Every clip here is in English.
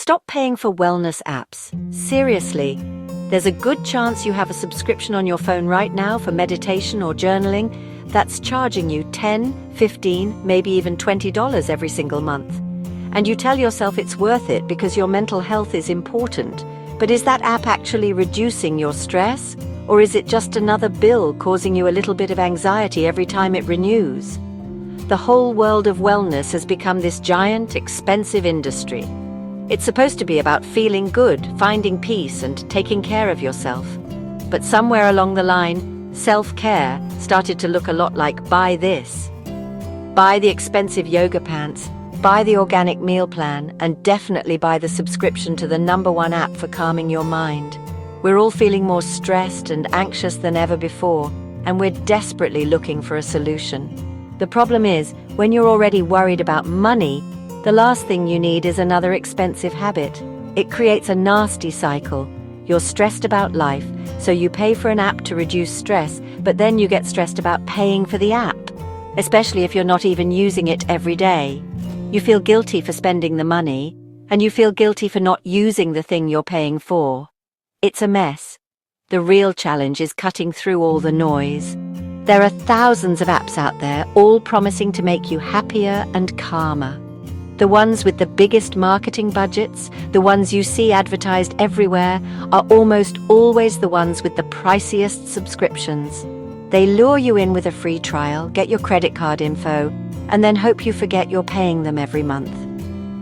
Stop paying for wellness apps. Seriously. There's a good chance you have a subscription on your phone right now for meditation or journaling that's charging you $10, $15, maybe even $20 every single month. And you tell yourself it's worth it because your mental health is important. But is that app actually reducing your stress? Or is it just another bill causing you a little bit of anxiety every time it renews? The whole world of wellness has become this giant, expensive industry. It's supposed to be about feeling good, finding peace, and taking care of yourself. But somewhere along the line, self-care started to look a lot like buy this. Buy the expensive yoga pants, buy the organic meal plan, and definitely buy the subscription to the #1 app for calming your mind. We're all feeling more stressed and anxious than ever before, and we're desperately looking for a solution. The problem is, when you're already worried about money, the last thing you need is another expensive habit. It creates a nasty cycle. You're stressed about life, so you pay for an app to reduce stress, but then you get stressed about paying for the app, especially if you're not even using it every day. You feel guilty for spending the money, and you feel guilty for not using the thing you're paying for. It's a mess. The real challenge is cutting through all the noise. There are thousands of apps out there, all promising to make you happier and calmer. The ones with the biggest marketing budgets, the ones you see advertised everywhere, are almost always the ones with the priciest subscriptions. They lure you in with a free trial, get your credit card info, and then hope you forget you're paying them every month.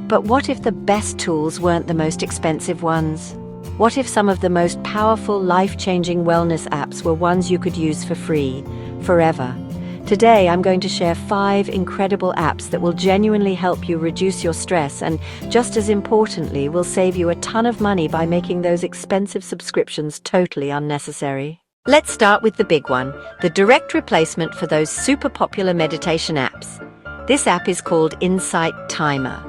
But what if the best tools weren't the most expensive ones? What if some of the most powerful, life-changing wellness apps were ones you could use for free, forever? Today, I'm going to share 5 incredible apps that will genuinely help you reduce your stress and, just as importantly, will save you a ton of money by making those expensive subscriptions totally unnecessary. Let's start with the big one, the direct replacement for those super popular meditation apps. This app is called Insight Timer.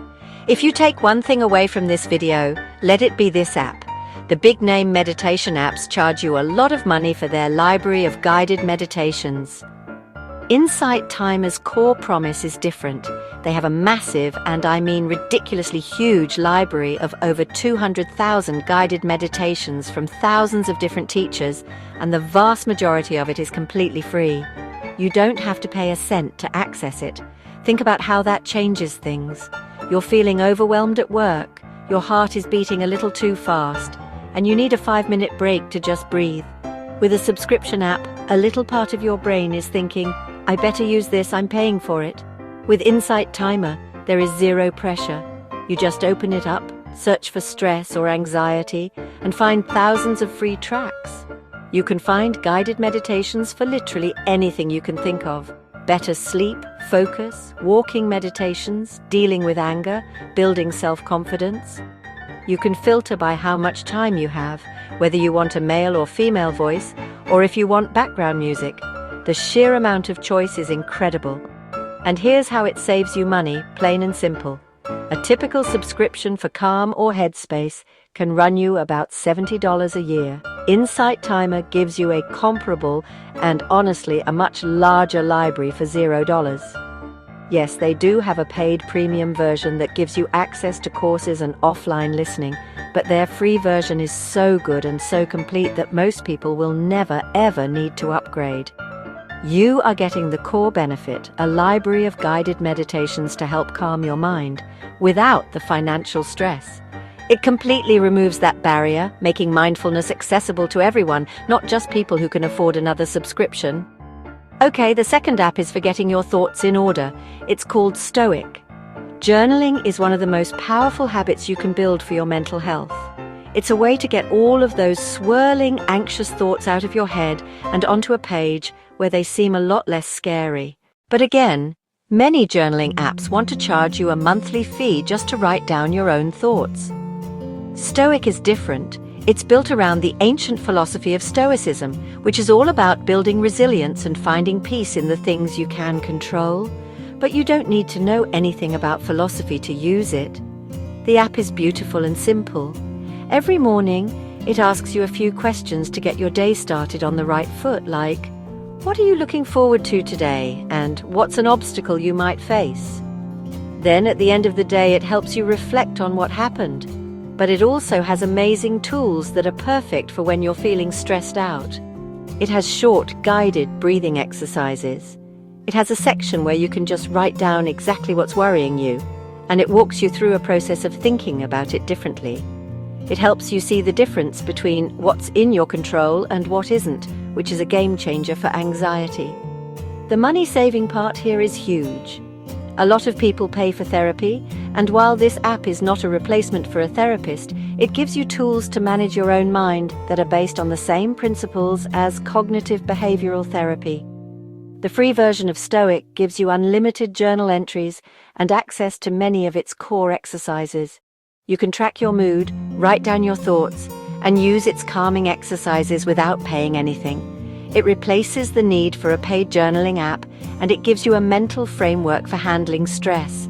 If you take one thing away from this video, let it be this app. The big-name meditation apps charge you a lot of money for their library of guided meditations. Insight Timer's core promise is different. They have a massive, and I mean ridiculously huge, library of over 200,000 guided meditations from thousands of different teachers, and the vast majority of it is completely free. You don't have to pay a cent to access it. Think about how that changes things. You're feeling overwhelmed at work, your heart is beating a little too fast, and you need a 5-minute break to just breathe. With a subscription app, a little part of your brain is thinking, I better use this, I'm paying for it. With Insight Timer, there is zero pressure. You just open it up, search for stress or anxiety, and find thousands of free tracks. You can find guided meditations for literally anything you can think of. Better sleep, focus, walking meditations, dealing with anger, building self-confidence. You can filter by how much time you have, whether you want a male or female voice, or if you want background music. The sheer amount of choice is incredible. And here's how it saves you money, plain and simple. A typical subscription for Calm or Headspace can run you about $70 a year. Insight Timer gives you a comparable and honestly a much larger library for $0. Yes, they do have a paid premium version that gives you access to courses and offline listening, but their free version is so good and so complete that most people will never ever need to upgrade. You are getting the core benefit, a library of guided meditations to help calm your mind, without the financial stress. It completely removes that barrier, making mindfulness accessible to everyone, not just people who can afford another subscription. Okay, the second app is for getting your thoughts in order. It's called Stoic. Journaling is one of the most powerful habits you can build for your mental health. It's a way to get all of those swirling, anxious thoughts out of your head and onto a page where they seem a lot less scary. But again, many journaling apps want to charge you a monthly fee just to write down your own thoughts. Stoic is different. It's built around the ancient philosophy of Stoicism, which is all about building resilience and finding peace in the things you can control. But you don't need to know anything about philosophy to use it. The app is beautiful and simple. Every morning, it asks you a few questions to get your day started on the right foot, like, what are you looking forward to today, and what's an obstacle you might face? Then, at the end of the day, it helps you reflect on what happened. but it also has amazing tools that are perfect for when you're feeling stressed out. It has short, guided breathing exercises. It has a section where you can just write down exactly what's worrying you, and it walks you through a process of thinking about it differently. It helps you see the difference between what's in your control and what isn't, which is a game changer for anxiety. The money-saving part here is huge. A lot of people pay for therapy, and while this app is not a replacement for a therapist, it gives you tools to manage your own mind that are based on the same principles as cognitive behavioral therapy. The free version of Stoic gives you unlimited journal entries and access to many of its core exercises. You can track your mood, write down your thoughts, and use its calming exercises without paying anything. It replaces the need for a paid journaling app, and it gives you a mental framework for handling stress.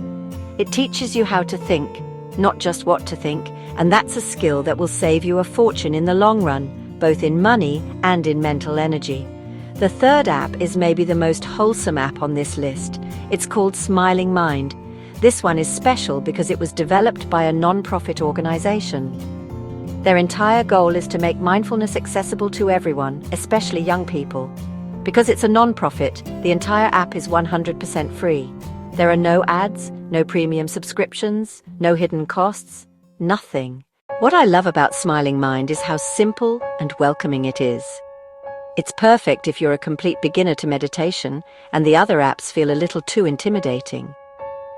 It teaches you how to think, not just what to think, and that's a skill that will save you a fortune in the long run, both in money and in mental energy. The third app is maybe the most wholesome app on this list. It's called Smiling Mind. This one is special because it was developed by a non-profit organization. Their entire goal is to make mindfulness accessible to everyone, especially young people. Because it's a non-profit, the entire app is 100% free. There are no ads, no premium subscriptions, no hidden costs, nothing. What I love about Smiling Mind is how simple and welcoming it is. It's perfect if you're a complete beginner to meditation, and the other apps feel a little too intimidating.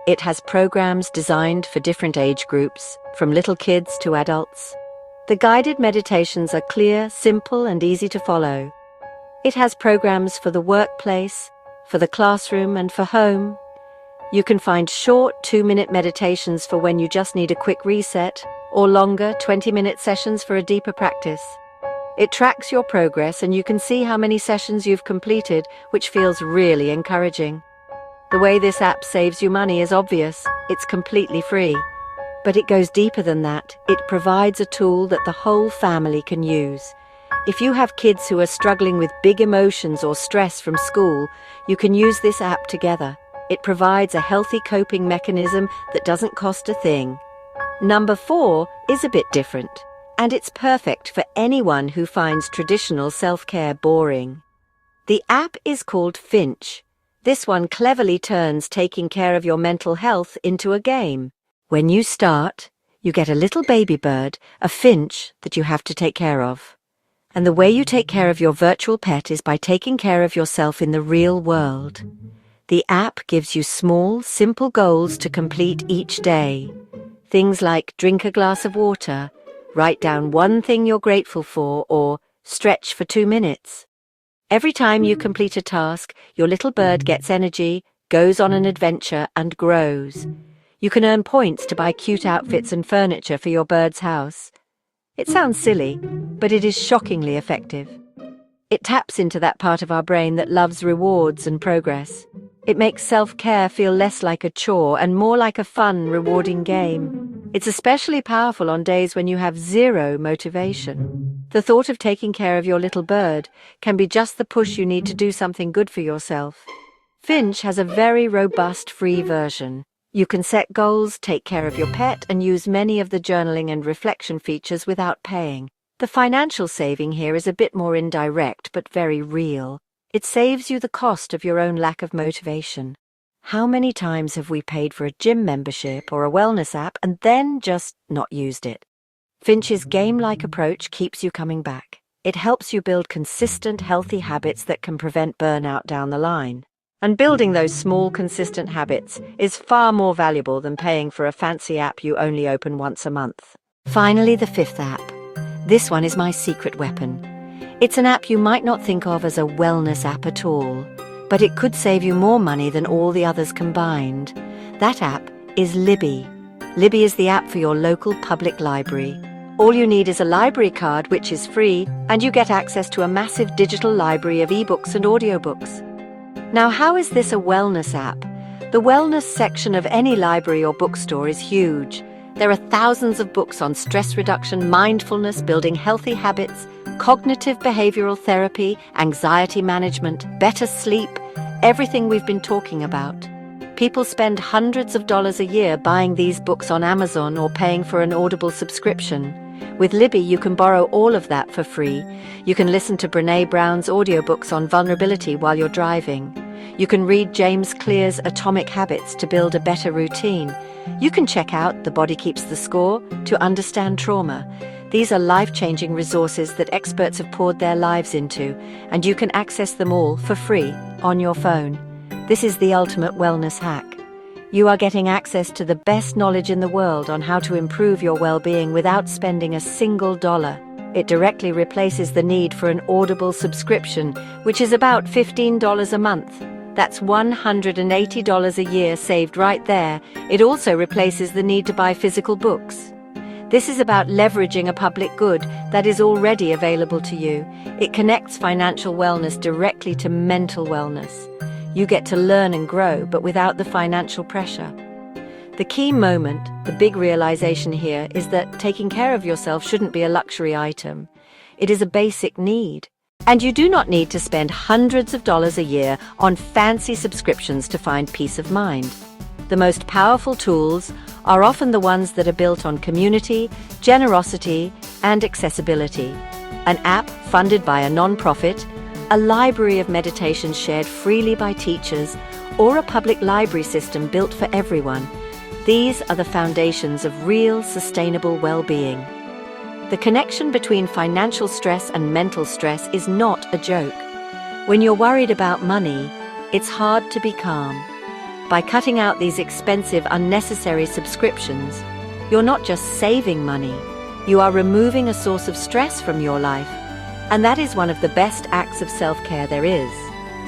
It has programs designed for different age groups, from little kids to adults. The guided meditations are clear, simple, and easy to follow. It has programs for the workplace, for the classroom, and for home. You can find short 2-minute meditations for when you just need a quick reset, or longer 20-minute sessions for a deeper practice. It tracks your progress, and you can see how many sessions you've completed, which feels really encouraging. The way this app saves you money is obvious. It's completely free. But it goes deeper than that. It provides a tool that the whole family can use. If you have kids who are struggling with big emotions or stress from school, you can use this app together. It provides a healthy coping mechanism that doesn't cost a thing. Number 4 is a bit different, and it's perfect for anyone who finds traditional self-care boring. The app is called Finch. This one cleverly turns taking care of your mental health into a game. When you start, you get a little baby bird, a finch, that you have to take care of. And the way you take care of your virtual pet is by taking care of yourself in the real world. The app gives you small, simple goals to complete each day. Things like drink a glass of water, write down one thing you're grateful for, or stretch for 2 minutes. Every time you complete a task, your little bird gets energy, goes on an adventure, and grows. You can earn points to buy cute outfits and furniture for your bird's house. It sounds silly, but it is shockingly effective. It taps into that part of our brain that loves rewards and progress. It makes self-care feel less like a chore and more like a fun, rewarding game. It's especially powerful on days when you have zero motivation. The thought of taking care of your little bird can be just the push you need to do something good for yourself. Finch has a very robust free version. You can set goals, take care of your pet, and use many of the journaling and reflection features without paying. The financial saving here is a bit more indirect but very real. It saves you the cost of your own lack of motivation. How many times have we paid for a gym membership or a wellness app and then just not used it? Finch's game-like approach keeps you coming back. It helps you build consistent, healthy habits that can prevent burnout down the line. And building those small, consistent habits is far more valuable than paying for a fancy app you only open once a month. Finally, the 5th app. This one is my secret weapon. It's an app you might not think of as a wellness app at all, but it could save you more money than all the others combined. That app is Libby. Libby is the app for your local public library. All you need is a library card, which is free, and you get access to a massive digital library of ebooks and audiobooks. Now, how is this a wellness app? The wellness section of any library or bookstore is huge. There are thousands of books on stress reduction, mindfulness, building healthy habits, cognitive behavioral therapy, anxiety management, better sleep, everything we've been talking about. People spend hundreds of dollars a year buying these books on Amazon or paying for an Audible subscription. With Libby, you can borrow all of that for free. You can listen to Brené Brown's audiobooks on vulnerability while you're driving. You can read James Clear's Atomic Habits to build a better routine. You can check out The Body Keeps the Score to understand trauma. These are life-changing resources that experts have poured their lives into, and you can access them all for free on your phone. This is the ultimate wellness hack. You are getting access to the best knowledge in the world on how to improve your well-being without spending a single dollar. It directly replaces the need for an Audible subscription, which is about $15 a month. That's $180 a year saved right there. It also replaces the need to buy physical books. This is about leveraging a public good that is already available to you. It connects financial wellness directly to mental wellness. You get to learn and grow, but without the financial pressure. The key moment, the big realization here, is that taking care of yourself shouldn't be a luxury item. It is a basic need. And you do not need to spend hundreds of dollars a year on fancy subscriptions to find peace of mind. The most powerful tools are often the ones that are built on community, generosity, and accessibility. An app funded by a non-profit, a library of meditations shared freely by teachers, or a public library system built for everyone. These are the foundations of real, sustainable well-being. The connection between financial stress and mental stress is not a joke. When you're worried about money, it's hard to be calm. By cutting out these expensive, unnecessary subscriptions, you're not just saving money, you are removing a source of stress from your life. And that is one of the best acts of self-care there is.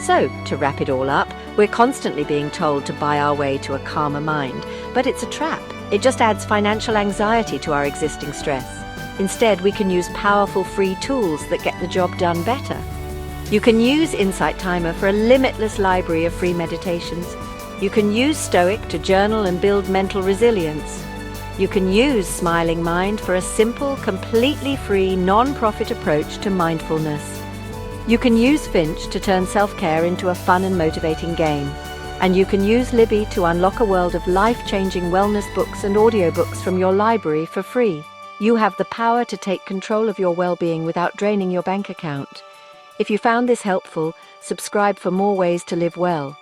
So, to wrap it all up, we're constantly being told to buy our way to a calmer mind, but it's a trap. It just adds financial anxiety to our existing stress. Instead, we can use powerful free tools that get the job done better. You can use Insight Timer for a limitless library of free meditations. You can use Stoic to journal and build mental resilience. You can use Smiling Mind for a simple, completely free, non-profit approach to mindfulness. You can use Finch to turn self-care into a fun and motivating game. And you can use Libby to unlock a world of life-changing wellness books and audiobooks from your library for free. You have the power to take control of your well-being without draining your bank account. If you found this helpful, subscribe for more ways to live well.